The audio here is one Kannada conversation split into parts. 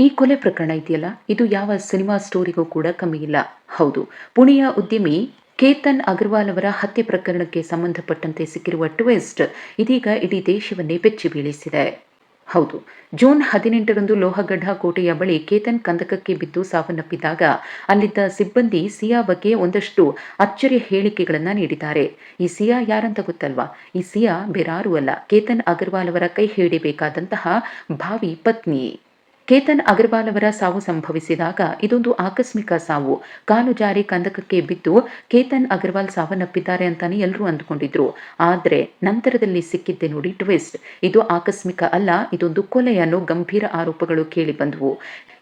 ಈ ಕೊಲೆ ಪ್ರಕರಣ ಇದೆಯಲ್ಲ, ಇದು ಯಾವ ಸಿನಿಮಾ ಸ್ಟೋರಿಗೂ ಕೂಡ ಕಮ್ಮಿ ಇಲ್ಲ. ಹೌದು, ಪುಣೆಯ ಉದ್ಯಮಿ ಕೇತನ್ ಅಗರ್ವಾಲ್ ಅವರ ಹತ್ಯೆ ಪ್ರಕರಣಕ್ಕೆ ಸಂಬಂಧಪಟ್ಟಂತೆ ಸಿಕ್ಕಿರುವ ಟ್ವಿಸ್ಟ್ ಇದೀಗ ಇಡೀ ದೇಶವನ್ನೇ ಬೆಚ್ಚಿ ಬೀಳಿಸಿದೆ. ಹೌದು, ಜೂನ್ 18ರಂದು ಲೋಹಗಢ ಕೋಟೆಯ ಬಳಿ ಕೇತನ್ ಕಂದಕಕ್ಕೆ ಬಿದ್ದು ಸಾವನ್ನಪ್ಪಿದಾಗ ಅಲ್ಲಿದ್ದ ಸಿಬ್ಬಂದಿ ಸಿಯಾ ಬಗ್ಗೆ ಒಂದಷ್ಟು ಅಚ್ಚರಿಯ ಹೇಳಿಕೆಗಳನ್ನ ನೀಡಿದ್ದಾರೆ. ಈ ಸಿಯಾ ಯಾರಂತ ಗೊತ್ತಲ್ವಾ? ಈ ಸಿಯಾ ಬೇರಾರೂ ಅಲ್ಲ, ಕೇತನ್ ಅಗರ್ವಾಲ್ ಅವರ ಕೈ ಹಿಡಿಬೇಕಾದಂತಹ ಭಾವಿ ಪತ್ನಿ. ಕೇತನ್ ಅಗರ್ವಾಲ್ ಅವರ ಸಾವು ಸಂಭವಿಸಿದಾಗ ಇದೊಂದು ಆಕಸ್ಮಿಕ ಸಾವು. ಕಾಲು ಜಾರಿ ಕಂದಕಕ್ಕೆ ಬಿದ್ದು ಕೇತನ್ ಅಗರ್ವಾಲ್ ಸಾವನ್ನಪ್ಪಿದ್ದಾರೆ ಅಂತಾನೆ ಎಲ್ಲರೂ ಅಂದುಕೊಂಡಿದ್ರು. ಆದ್ರೆ ನಂತರದಲ್ಲಿ ಸಿಕ್ಕಿದ್ದೆ ನೋಡಿ ಟ್ವಿಸ್ಟ್. ಇದು ಆಕಸ್ಮಿಕ ಅಲ್ಲ, ಇದೊಂದು ಕೊಲೆ ಅನ್ನೋ ಗಂಭೀರ ಆರೋಪಗಳು ಕೇಳಿ ಬಂದವು.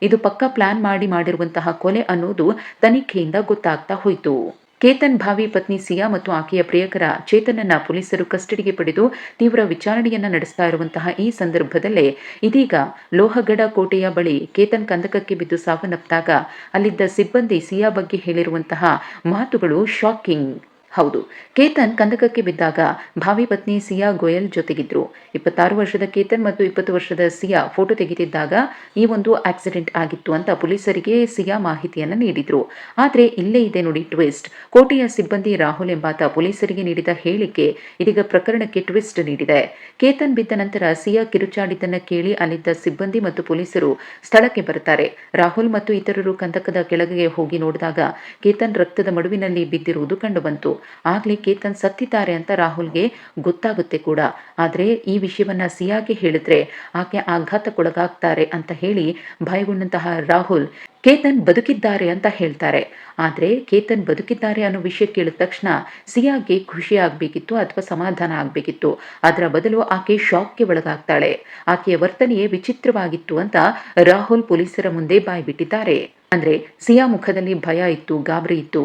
ಇದು ಪಕ್ಕಾ ಪ್ಲಾನ್ ಮಾಡಿರುವಂತಹ ಕೊಲೆ ಅನ್ನೋದು ತನಿಖೆಯಿಂದ ಗೊತ್ತಾಗ್ತಾ ಹೋಯಿತು. ಕೇತನ್ ಭಾವಿ ಪತ್ನಿ ಸಿಯಾ ಮತ್ತು ಆಕೆಯ ಪ್ರಿಯಕರ ಚೇತನನ್ನ ಪೊಲೀಸರು ಕಸ್ಟಡಿಗೆ ಪಡೆದು ತೀವ್ರ ವಿಚಾರಣೆಯನ್ನ ನಡೆಸ್ತಾ ಇರುವಂತಹ ಈ ಸಂದರ್ಭದಲ್ಲೇ ಇದೀಗ ಲೋಹಗಢ ಕೋಟೆಯ ಬಳಿ ಕೇತನ್ ಕಂದಕಕ್ಕೆ ಬಿದ್ದು ಸಾವನ್ನಪ್ಪಿದಾಗ ಅಲ್ಲಿದ್ದ ಸಿಬ್ಬಂದಿ ಸಿಯಾ ಬಗ್ಗೆ ಹೇಳಿರುವಂತಹ ಮಾತುಗಳು ಶಾಕಿಂಗ್. ಹೌದು, ಕೇತನ್ ಕಂದಕಕ್ಕೆ ಬಿದ್ದಾಗ ಭಾವಿ ಪತ್ನಿ ಸಿಯಾ ಗೋಯಲ್ ಜೊತೆಗಿದ್ರು. 26 ವರ್ಷದ ಕೇತನ್ ಮತ್ತು 20 ವರ್ಷದ ಸಿಯಾ ಫೋಟೋ ತೆಗೆದಿದ್ದಾಗ ಈ ಒಂದು ಆಕ್ಸಿಡೆಂಟ್ ಆಗಿತ್ತು ಅಂತ ಪೊಲೀಸರಿಗೆ ಸಿಯಾ ಮಾಹಿತಿಯನ್ನ ನೀಡಿದ್ರು. ಆದ್ರೆ ಇಲ್ಲೇ ಇದೆ ನೋಡಿ ಟ್ವಿಸ್ಟ್. ಕೋಟೆಯ ಸಿಬ್ಬಂದಿ ರಾಹುಲ್ ಎಂಬಾತ ಪೊಲೀಸರಿಗೆ ನೀಡಿದ ಹೇಳಿಕೆ ಇದೀಗ ಪ್ರಕರಣಕ್ಕೆ ಟ್ವಿಸ್ಟ್ ನೀಡಿದೆ. ಕೇತನ್ ಬಿದ್ದ ನಂತರ ಸಿಯಾ ಕಿರುಚಾಡಿದ್ದನ್ನ ಕೇಳಿ ಅಲ್ಲಿದ್ದ ಸಿಬ್ಬಂದಿ ಮತ್ತು ಪೊಲೀಸರು ಸ್ಥಳಕ್ಕೆ ಬರ್ತಾರೆ. ರಾಹುಲ್ ಮತ್ತು ಇತರರು ಕಂದಕದ ಕೆಳಗೆ ಹೋಗಿ ನೋಡಿದಾಗ ಕೇತನ್ ರಕ್ತದ ಮಡುವಿನಲ್ಲಿ ಬಿದ್ದಿರುವುದು ಕಂಡುಬಂತು. ಆಗ್ಲೇ ಕೇತನ್ ಸತ್ತಿದ್ದಾರೆ ಅಂತ ರಾಹುಲ್ಗೆ ಗೊತ್ತಾಗುತ್ತೆ ಕೂಡ. ಆದ್ರೆ ಈ ವಿಷಯವನ್ನ ಸಿಯಾಗೆ ಹೇಳಿದ್ರೆ ಆಕೆ ಆಘಾತಕ್ಕೊಳಗಾಗ್ತಾರೆ ಅಂತ ಹೇಳಿ ಭಯಗೊಂಡಂತಹ ರಾಹುಲ್ ಕೇತನ್ ಬದುಕಿದ್ದಾರೆ ಅಂತ ಹೇಳ್ತಾರೆ. ಆದ್ರೆ ಕೇತನ್ ಬದುಕಿದ್ದಾರೆ ಅನ್ನೋ ವಿಷಯ ಕೇಳಿದ ತಕ್ಷಣ ಸಿಯಾಗೆ ಖುಷಿ ಆಗ್ಬೇಕಿತ್ತು ಅಥವಾ ಸಮಾಧಾನ ಆಗ್ಬೇಕಿತ್ತು. ಅದರ ಬದಲು ಆಕೆ ಶಾಕ್ಗೆ ಒಳಗಾಗ್ತಾಳೆ. ಆಕೆಯ ವರ್ತನೆಯೇ ವಿಚಿತ್ರವಾಗಿತ್ತು ಅಂತ ರಾಹುಲ್ ಪೊಲೀಸರ ಮುಂದೆ ಬಾಯ್ಬಿಟ್ಟಿದ್ದಾರೆ. ಅಂದ್ರೆ ಸಿಯಾ ಮುಖದಲ್ಲಿ ಭಯ ಇತ್ತು, ಗಾಬರಿ ಇತ್ತು.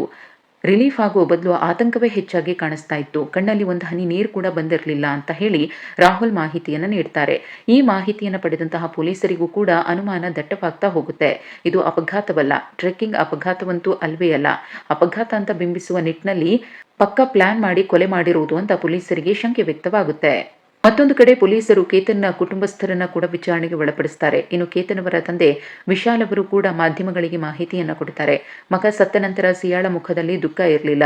ರಿಲೀಫ್ ಆಗುವ ಬದಲು ಆತಂಕವೇ ಹೆಚ್ಚಾಗಿ ಕಾಣಿಸ್ತಾ ಇತ್ತು. ಕಣ್ಣಲ್ಲಿ ಒಂದು ಹನಿ ನೀರು ಕೂಡ ಬಂದಿರಲಿಲ್ಲ ಅಂತ ಹೇಳಿ ರಾಹುಲ್ ಮಾಹಿತಿಯನ್ನು ನೀಡ್ತಾರೆ. ಈ ಮಾಹಿತಿಯನ್ನು ಪಡೆದಂತಹ ಪೊಲೀಸರಿಗೂ ಕೂಡ ಅನುಮಾನ ದಟ್ಟವಾಗ್ತಾ ಹೋಗುತ್ತೆ. ಇದು ಅಪಘಾತವಲ್ಲ, ಟ್ರೆಕ್ಕಿಂಗ್ ಅಪಘಾತವಂತೂ ಅಲ್ವೇ ಅಲ್ಲ. ಅಪಘಾತ ಅಂತ ಬಿಂಬಿಸುವ ನಿಟ್ಟಿನಲ್ಲಿ ಪಕ್ಕಾ ಪ್ಲಾನ್ ಮಾಡಿ ಕೊಲೆ ಮಾಡಿರುವುದು ಅಂತ ಪೊಲೀಸರಿಗೆ ಶಂಕೆ ವ್ಯಕ್ತವಾಗುತ್ತೆ. ಮತ್ತೊಂದು ಕಡೆ ಪೊಲೀಸರು ಕೇತನ್ನ ಕುಟುಂಬಸ್ಥರನ್ನ ಕೂಡ ವಿಚಾರಣೆಗೆ ಒಳಪಡಿಸ್ತಾರೆ. ಇನ್ನು ಕೇತನ್ ಅವರ ತಂದೆ ವಿಶಾಲ್ ಅವರು ಕೂಡ ಮಾಧ್ಯಮಗಳಿಗೆ ಮಾಹಿತಿಯನ್ನ ಕೊಡ್ತಾರೆ. ಮಗ ಸತ್ತ ನಂತರ ಸಿಯಾಳ ಮುಖದಲ್ಲಿ ದುಃಖ ಇರಲಿಲ್ಲ.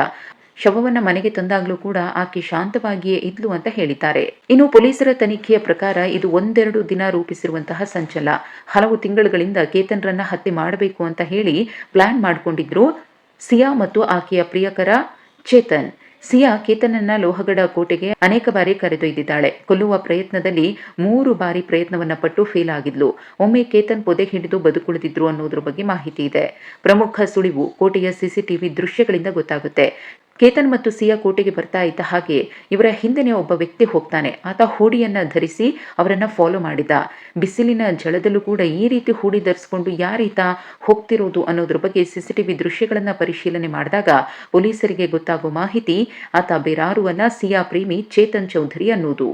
ಶವವನ್ನ ಮನೆಗೆ ತಂದಾಗ್ಲೂ ಕೂಡ ಆಕೆ ಶಾಂತವಾಗಿಯೇ ಇದ್ಲು ಅಂತ ಹೇಳಿದ್ದಾರೆ. ಇನ್ನು ಪೊಲೀಸರ ತನಿಖೆಯ ಪ್ರಕಾರ ಇದು ಒಂದೆರಡು ದಿನ ರೂಪಿಸಿರುವಂತಹ ಸಂಚಲ. ಹಲವು ತಿಂಗಳುಗಳಿಂದ ಕೇತನ್ರನ್ನ ಹತ್ಯೆ ಮಾಡಬೇಕು ಅಂತ ಹೇಳಿ ಪ್ಲಾನ್ ಮಾಡಿಕೊಂಡಿದ್ರು ಸಿಯಾ ಮತ್ತು ಆಕೆಯ ಪ್ರಿಯಕರ ಚೇತನ್. ಸಿಯಾ ಕೇತನನ್ನ ಲೋಹಗಢ ಕೋಟೆಗೆ ಅನೇಕ ಬಾರಿ ಕರೆದೊಯ್ದಿದ್ದಾಳೆ. ಕೊಲ್ಲುವ ಪ್ರಯತ್ನದಲ್ಲಿ 3 ಬಾರಿ ಪ್ರಯತ್ನವನ್ನ ಪಟ್ಟು ಫೇಲ್ ಆಗಿದ್ಲು. ಒಮ್ಮೆ ಕೇತನ್ ಪೊದೆ ಹಿಡಿದು ಬದುಕುಳಿದಿದ್ರು ಅನ್ನೋದ್ರ ಬಗ್ಗೆ ಮಾಹಿತಿ ಇದೆ. ಪ್ರಮುಖ ಸುಳಿವು ಕೋಟೆಯ ಸಿಸಿಟಿವಿ ದೃಶ್ಯಗಳಿಂದ ಗೊತ್ತಾಗುತ್ತೆ. ಕೇತನ್ ಮತ್ತು ಸಿಯಾ ಕೋಟೆಗೆ ಬರ್ತಾ ಇದ್ದ ಹಾಗೆ ಇವರ ಹಿಂದೆನೇ ಒಬ್ಬ ವ್ಯಕ್ತಿ ಹೋಗ್ತಾನೆ. ಆತ ಹೂಡಿಯನ್ನ ಧರಿಸಿ ಅವರನ್ನ ಫಾಲೋ ಮಾಡಿದ. ಬಿಸಿಲಿನ ಝಳದಲ್ಲೂ ಕೂಡ ಈ ರೀತಿ ಹೂಡಿ ಧರಿಸಿಕೊಂಡು ಯಾರೀತ ಹೋಗ್ತಿರೋದು ಅನ್ನೋದ್ರ ಬಗ್ಗೆ ಸಿಸಿಟಿವಿ ದೃಶ್ಯಗಳನ್ನ ಪರಿಶೀಲನೆ ಮಾಡಿದಾಗ ಪೊಲೀಸರಿಗೆ ಗೊತ್ತಾಗೋ ಮಾಹಿತಿ ಆತ ಬೇರಾರೂ ಅಲ್ಲ, ಸಿಯಾ ಪ್ರೇಮಿ ಚೇತನ್ ಚೌಧರಿ ಅನ್ನೋದು.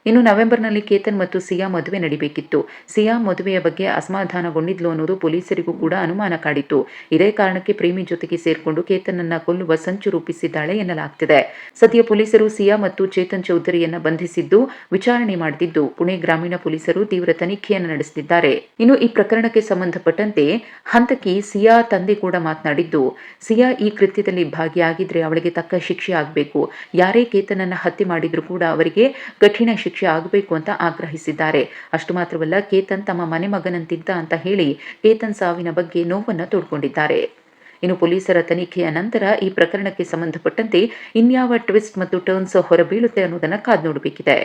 ಇನ್ನು ನವೆಂಬರ್ನಲ್ಲಿ ಕೇತನ್ ಮತ್ತು ಸಿಯಾ ಮದುವೆ ನಡಿಬೇಕಿತ್ತು. ಸಿಯಾ ಮದುವೆಯ ಬಗ್ಗೆ ಅಸಮಾಧಾನಗೊಂಡಿದ್ಲು ಅನ್ನೋದು ಪೊಲೀಸರಿಗೂ ಕೂಡ ಅನುಮಾನ ಕಾಡಿತ್ತು. ಇದೇ ಕಾರಣಕ್ಕೆ ಪ್ರೇಮಿ ಜೊತೆಗೆ ಸೇರ್ಕೊಂಡು ಕೇತನನ್ನ ಕೊಲ್ಲುವ ಸಂಚು ರೂಪಿಸಿದ್ದಾಳೆ ಎನ್ನಲಾಗ್ತಿದೆ. ಸದ್ಯ ಪೊಲೀಸರು ಸಿಯಾ ಮತ್ತು ಚೇತನ್ ಚೌಧರಿಯನ್ನ ಬಂಧಿಸಿದ್ದು ವಿಚಾರಣೆ ಮಾಡುತ್ತಿದ್ದು ಪುಣೆ ಗ್ರಾಮೀಣ ಪೊಲೀಸರು ತೀವ್ರ ತನಿಖೆಯನ್ನು ನಡೆಸುತ್ತಿದ್ದಾರೆ. ಇನ್ನು ಈ ಪ್ರಕರಣಕ್ಕೆ ಸಂಬಂಧಪಟ್ಟಂತೆ ಹಂತಕಿ ಸಿಯಾ ತಂದೆ ಕೂಡ ಮಾತನಾಡಿದ್ದು, ಸಿಯಾ ಈ ಕೃತ್ಯದಲ್ಲಿ ಭಾಗಿಯಾಗಿದ್ರೆ ಅವಳಿಗೆ ತಕ್ಕ ಶಿಕ್ಷೆ ಆಗಬೇಕು. ಯಾರೇ ಕೇತನನ್ನ ಹತ್ಯೆ ಮಾಡಿದ್ರು ಕೂಡ ಅವರಿಗೆ ಕಠಿಣ ಶಿಕ್ಷೆ ಆಗಬೇಕು ಅಂತ ಆಗ್ರಹಿಸಿದ್ದಾರೆ. ಅಷ್ಟು ಮಾತ್ರವಲ್ಲ, ಕೇತನ್ ತಮ್ಮ ಮನೆ ಮಗನಂತಿದ್ದ ಅಂತ ಹೇಳಿ ಕೇತನ್ ಸಾವಿನ ಬಗ್ಗೆ ನೋವನ್ನ ತೋಡ್ಕೊಂಡಿದ್ದಾರೆ. ಇನ್ನು ಪೊಲೀಸರ ತನಿಖೆಯ ನಂತರ ಈ ಪ್ರಕರಣಕ್ಕೆ ಸಂಬಂಧಪಟ್ಟಂತೆ ಇನ್ಯಾವ ಟ್ವಿಸ್ಟ್ ಮತ್ತು ಟರ್ನ್ಸ್ ಹೊರಬೀಳುತ್ತೆ ಅನ್ನೋದನ್ನ ಕಾದು ನೋಡಬೇಕಿದೆ.